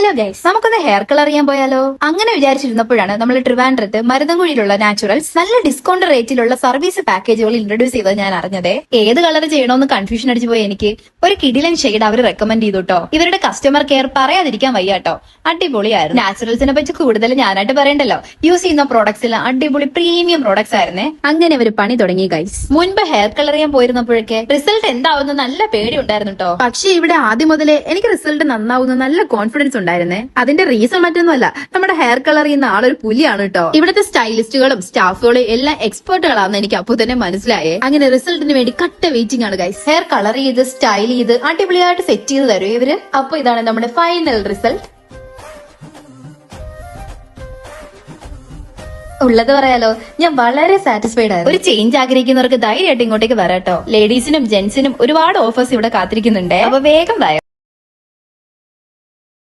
Hello guys, നമുക്കൊന്ന് hair colour ചെയ്യാൻ പോയാലോ? അങ്ങനെ വിചാരിച്ചിരുന്നപ്പോഴാണ് നമ്മൾ ട്രിവാൻഡ്രത്ത് മരുതൻകുഴിയിലുള്ള നാച്ചുറൽസ് നല്ല ഡിസ്കൗണ്ട് റേറ്റിലുള്ള സർവീസ് പാക്കേജുകൾ ഇൻട്രൊഡ്യൂസ് ചെയ്തത് ഞാൻ അറിഞ്ഞതേ. ഏത് കളർ ചെയ്യണമെന്ന് കൺഫ്യൂഷൻ അടിച്ചു പോയി എനിക്ക്. ഒരു കിടിലൻ ഷെയ്ഡ് അവർ റെക്കമെൻഡ് ചെയ്തു കേട്ടോ. ഇവരുടെ കസ്റ്റമർ കെയർ പറയാതിരിക്കാൻ വയ്യാട്ടോ, അടിപൊളിയായിരുന്നു. നാച്ചുറൽസിനെ പറ്റി കൂടുതൽ ഞാനായിട്ട് പറയണ്ടല്ലോ. യൂസ് ചെയ്യുന്ന പ്രോഡക്ട്സിൽ അടിപൊളി പ്രീമിയം പ്രോഡക്ട്സ് ആയിരുന്നേ. അങ്ങനെ അവർ പണി തുടങ്ങി ഗൈസ്. മുൻപ് ഹെയർ കളർ ചെയ്യാൻ പോയിരുന്നപ്പോഴൊക്കെ റിസൾട്ട് എന്താവുന്ന നല്ല പേടി ഉണ്ടായിരുന്നു കേട്ടോ. പക്ഷേ ഇവിടെ ആദ്യം മുതലേ എനിക്ക് റിസൾട്ട് നന്നാവുന്ന നല്ല കോൺഫിഡൻസ് ഉണ്ടായിരുന്നേ. അതിന്റെ റീസൺ മറ്റൊന്നുമല്ല, നമ്മുടെ ഹെയർ കളർ ചെയ്യുന്ന ആളൊരു പുലിയാണ് കേട്ടോ. ഇവിടുത്തെ സ്റ്റൈലിസ്റ്റുകളും സ്റ്റാഫുകളും എല്ലാം എക്സ്പേർട്ടുകളാണെന്ന് എനിക്ക് അപ്പൊ തന്നെ മനസ്സിലായേ. അങ്ങനെ റിസൾട്ടിന് വേണ്ടി കട്ട വെയിറ്റിംഗ് ആണ് ഗൈസ്. ഹെയർ കളർ ചെയ്ത് സ്റ്റൈൽ ചെയ്ത് അടിപൊളിയായിട്ട് സെറ്റ് ചെയ്ത് തരും ഇവര്. അപ്പൊ ഇതാണ് നമ്മുടെ ഫൈനൽ റിസൾട്ട്. ഉള്ളത് പറയാലോ, ഞാൻ വളരെ സാറ്റിസ്ഫൈഡ് ആയിരുന്നു. ഒരു ചേഞ്ച് ആഗ്രഹിക്കുന്നവർക്ക് ധൈര്യമായിട്ട് ഇങ്ങോട്ടേക്ക് വരാട്ടോ. ലേഡീസിനും ജെന്റ്സിനും ഒരുപാട് ഓഫേഴ്സ് ഇവിടെ കാത്തിരിക്കുന്നുണ്ട്. അപ്പൊ വേഗം